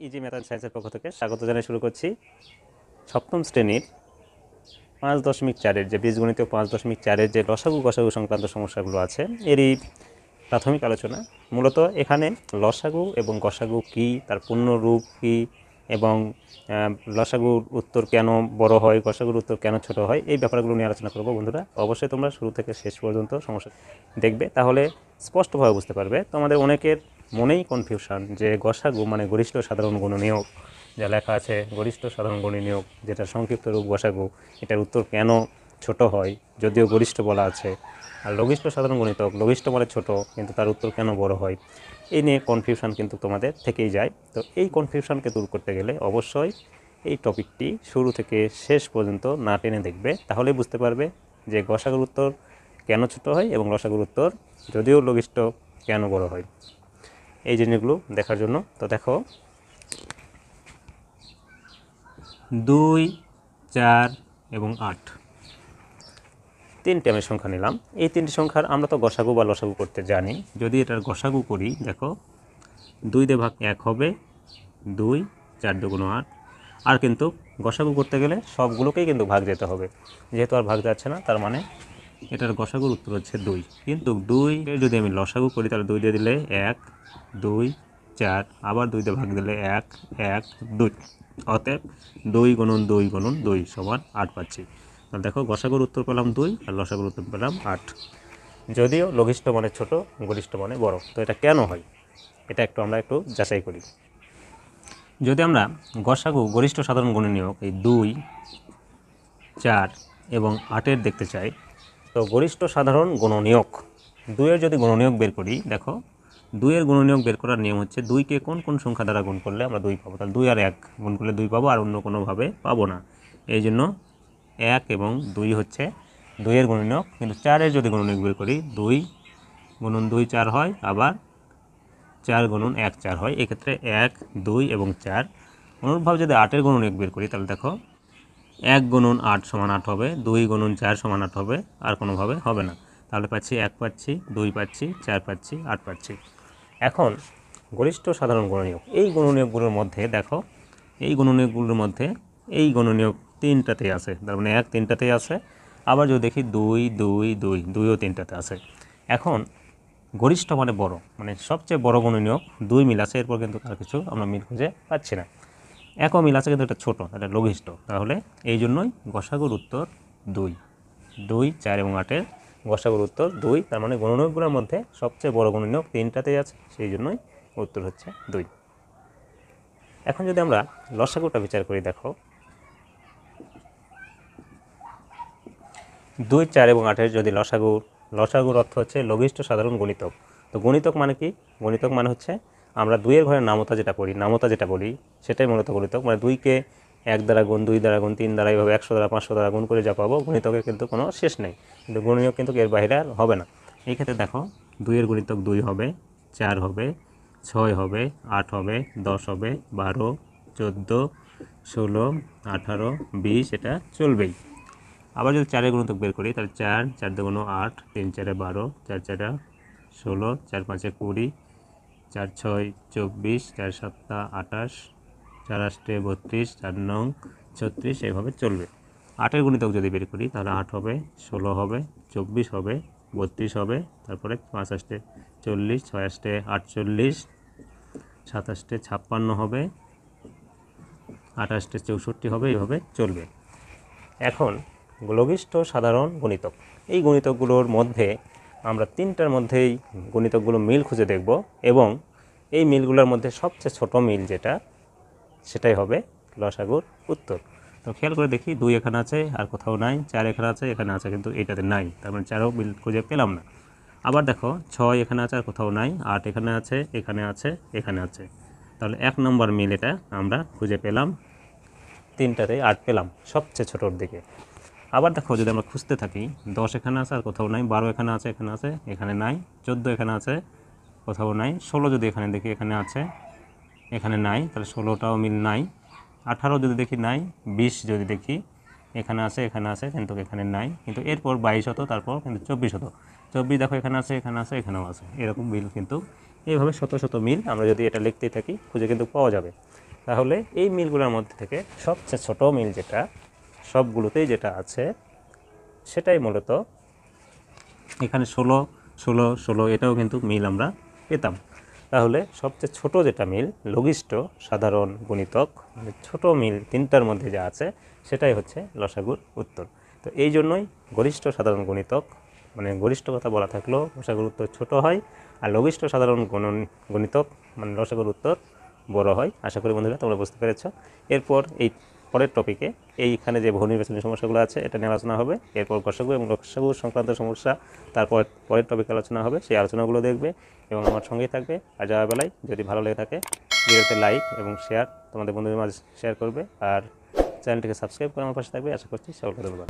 Easy math and সায়েন্সের পক্ষ থেকে স্বাগত জানিয়ে শুরু করছি সপ্তম শ্রেণীর 5.4-এর যে বীজগণিত 5.4-এর যে লসাগু গসাগু সংক্রান্ত সমস্যাগুলো আছে এরই প্রাথমিক আলোচনা। মূলত এখানে লসাগু এবং গসাগু কী, তার পূর্ণরূপ কী এবং লসাগুর উত্তর কেন বড় হয়, গসাগুর উত্তর কেন ছোট হয়, এই ব্যাপারগুলো নিয়ে আলোচনা করব। বন্ধুরা অবশ্যই তোমরা শুরু থেকে শেষ পর্যন্ত সমস্যা দেখবে, তাহলে স্পষ্টভাবে বুঝতে পারবে। তোমাদের অনেকের মনেই কনফিউশন যে গসাগু মানে গরিষ্ঠ সাধারণ গুণনীয়ক, যা লেখা আছে গরিষ্ঠ সাধারণ গুণনীয়ক, যেটা সংক্ষিপ্ত রূপ গসাগু, এটার উত্তর কেন ছোট হয় যদিও গরিষ্ঠ বলা আছে, আর লঘিষ্ঠ সাধারণ গণিতক লঘিষ্ঠ মানে ছোট কিন্তু তার উত্তর কেন বড় হয়, এই নিয়ে কনফিউশন কিন্তু তোমাদের থেকেই যায়। তো এই কনফিউশনকে দূর করতে গেলে অবশ্যই এই টপিকটি শুরু থেকে শেষ পর্যন্ত না টেনে দেখবে, তাহলেই বুঝতে পারবে যে গসাগুর উত্তর কেন ছোট হয় এবং লসাগুর উত্তর যদিও লঘিষ্ঠ কেন বড় হয়, এই জিনিসগুলো দেখার জন্য। তো দেখো 2, 4 এবং 8 তিনটি আমি সংখ্যা নিলাম। এই তিনটি সংখ্যার আমরা তো গসাগু বা লসাগু করতে জানি। যদি এটার গসাগু করি, দেখো 2 দিয়ে ভাগ 1 হবে 2, 4 দুগুণ 8। আর কিন্তু গসাগু করতে গেলে সবগুলোকেই কিন্তু ভাগ যেতে হবে, যেহেতু আর ভাগ যাচ্ছে না তার মানে এটার গসাগুর উত্তর হচ্ছে 2। কিন্তু 2 যদি আমি লসাগু করি তাহলে 2 দিয়ে দিলে 1, 2, 4, আবার 2 দিয়ে ভাগ দিলে 1, 1, 2, অতএব 2 গুণন 2 গুণন 2 সমান 8 পাচ্ছি। তাহলে দেখো গসাগুর উত্তর পেলাম 2 আর লসাগুর উত্তর পেলাম 8। যদিও লঘিষ্ঠ মানে ছোট, গরিষ্ঠ মানে বড়। তো এটা কেন হয় এটা আমরা একটু যাচাই করি। যদি আমরা গসাগু গরিষ্ঠ সাধারণ গুণনীয়ক এই 2, 4 এবং 8-এর দেখতে চাই, তো গরিষ্ঠ সাধারণ গুণনীয়ক 2-এর যদি গুণনীয়ক বের করি, দেখো 2-এর গুণনীয়ক বের করার নিয়ম হচ্ছে 2-কে কোন কোন সংখ্যা দ্বারা গুণ করলে আমরা 2 পাবো। তাহলে 2 আর 1 গুণ করলে 2 পাবো, আর অন্য কোনোভাবে পাবো না। এই জন্য 1 এবং 2 হচ্ছে 2-এর গুণনীয়ক। কিন্তু 4-এর যদি গুণনীয়ক বের করি, 2 গুণন 2 4 হয়, আবার 4 গুণন 1 4 হয়। এক্ষেত্রে 1, 2 এবং 4। অনুরূপভাবে যদি 8-এর গুণনীয়ক বের করি, তাহলে দেখো 1 গুণন 8 সমান 8 হবে, 2 গুণন 4 সমান 8 হবে, আর কোনোভাবে হবে না। তাহলে পাচ্ছি 1 পাচ্ছি, 2 পাচ্ছি, 4 পাচ্ছি, 8 পাচ্ছি। এখন গরিষ্ঠ সাধারণ গুণনীয়ক, এই গুণনীয়কগুলোর মধ্যে দেখো এই গুণনীয়কগুলোর মধ্যে এই গুণনীয়ক 3টাতেই আছে, তার মানে 1 3টাতেই আছে। আবার যদি দেখি 2, 2, 2, 2ও 3টাতে আছে। এখন গরিষ্ঠ মানে বড়, মানে সবচেয়ে বড় গুণনীয়ক 2 মিল আছে, এরপর কিন্তু তার কিছু আমরা মিল খুঁজে পাচ্ছি না। 1ও মিল আছে কিন্তু এটা ছোট, এটা লঘিষ্ঠ। তাহলে এই জন্যই গসাগুর উত্তর 2। 2, 4 এবং 8-এর গসাগুর উত্তর 2। তার মানে গুণনীয়কগুলোর মধ্যে সবচেয়ে বড় গুণনীয়ক 3টাতেই আছে, সেই জন্যই উত্তর হচ্ছে 2। এখন যদি আমরা লসাগুটা বিচার করি, দেখো 2, 4 এবং 8-এর যদি লসাগুর অর্থ হচ্ছে লঘিষ্ঠ সাধারণ গুণিতক। তো গুণিতক মানে কি? গুণিতক মানে হচ্ছে আমরা 2-এর ঘরের নামতা যেটা বলি সেটাই মূলত গুণিতক। মানে 2-কে 1 দ্বারা গুণ, 2 দ্বারা গুণ, 3 দ্বারা, এইভাবে 100 দ্বারা 500 দ্বারা গুণ করে যা পাবো, গুণিতকের কিন্তু কোনো শেষ নেই। কিন্তু গুণনীয়ক কিন্তু এর বাইরে আর হবে না। এই ক্ষেত্রে দেখো 2-এর গুণিতক 2 হবে, 4 হবে, 6 হবে, 8 হবে, 10 হবে, 12, 14, 16, 18, 20, এটা চলবেই। আবার যদি 4-এর গুণিতক বের করি, তাহলে 4, 4 দুগুণ 8, 3 4 12, 4 4 16, 4 5 20, 4 6 24, 4 7 28, 4 8 32, 4 9 36, এইভাবে চলবে। 8-এর গুণিতক যদি বের করি তাহলে 8 হবে, 16 হবে, 24 হবে, 32 হবে, তারপরে 5 8 40, 6 8 48, 7 8 56 হবে, 8 8 64 হবে, এইভাবে চলবে। এখন লঘিষ্ঠ সাধারণ গুণিতক, এই গুণিতকগুলোর মধ্যে আমরা 3টার মধ্যেই গুণিতকগুলো মিল খুঁজে দেখব, এবং এই মিলগুলোর মধ্যে সবচেয়ে ছোট মিল যেটা, সেটাই হবে লসাগুর উত্তর। তো খেয়াল করে দেখি 2 এখানে আছে আর কোথাও নাই, 4 এখানে আছে, এখানে আছে কিন্তু এইটাতে নাই, তার মানে 4ও মিল খুঁজে পেলাম না। আবার দেখো 6 এখানে আছে আর কোথাও নাই, 8 এখানে আছে, এখানে আছে, এখানে আছে। তাহলে 1 নম্বর মিল এটা আমরা খুঁজে পেলাম, 3টাতে 8 পেলাম সবচেয়ে ছোটোর দিকে। আবার দেখো যদি আমরা খুঁজতে থাকি, 10 এখানে আছে আর কোথাও নাই, 12 এখানে আছে, এখানে আছে, এখানে নাই, 14 এখানে আছে, কোথাও নাই, 16 যদি এখানে দেখি এখানে আছে, এখানে নাই, তাহলে 16টাও মিল নাই। 18 যদি দেখি নাই, 20 যদি দেখি এখানে আছে, এখানে আছে, কিন্তু এখানে নাই, কিন্তু এরপর 22 হতো, তারপর কিন্তু 24 হতো। 24 দেখো এখানে আছে, এখানে আছে, এখানেও আছে, এরকম মিল কিন্তু এইভাবে শত শত মিল আমরা যদি এটা লিখতেই থাকি খুঁজে কিন্তু পাওয়া যাবে। তাহলে এই মিলগুলোর মধ্যে থেকে সবচেয়ে ছোট মিল যেটা সবগুলোতেই যেটা আছে সেটাই মূলত এখানে 16 16 16 এটাও কিন্তু মিল আমরা পেতাম। তাহলে সবচেয়ে ছোট যেটা মিল লঘিষ্ঠ সাধারণ গুণিতক মানে ছোট মিল তিনটার মধ্যে যা আছে সেটাই হচ্ছে লসাগুর উত্তর। তো এই জন্যই গরিষ্ঠ সাধারণ গুণিতক মানে গরিষ্ঠ কথা বলা থাকলেও লসাগুর উত্তর ছোট হয়, আর লঘিষ্ঠ সাধারণ গুণিতক মানে লসাগুর উত্তর বড় হয়। আশা করি বন্ধুরা তোমরা বুঝতে পেরেছ। এরপর এই পরের টপিকে এইখানে যে বহু নির্বাচনী সমস্যাগুলো আছে এটা নিয়ে আলোচনা হবে। এরপর গসাগু এবং লসাগু সংক্রান্ত সমস্যা তারপর পরের টপিকে আলোচনা হবে, সেই আলোচনাগুলো দেখবে এবং আমার সঙ্গেই থাকবে। আর যাওয়ার বেলায় যদি ভালো লেগে থাকে ভিডিওতে লাইক এবং শেয়ার তোমাদের বন্ধুদের মাঝে শেয়ার করবে, আর চ্যানেলটিকে সাবস্ক্রাইব করে আমার পাশে থাকবে। আশা করছি সকলকে ধন্যবাদ।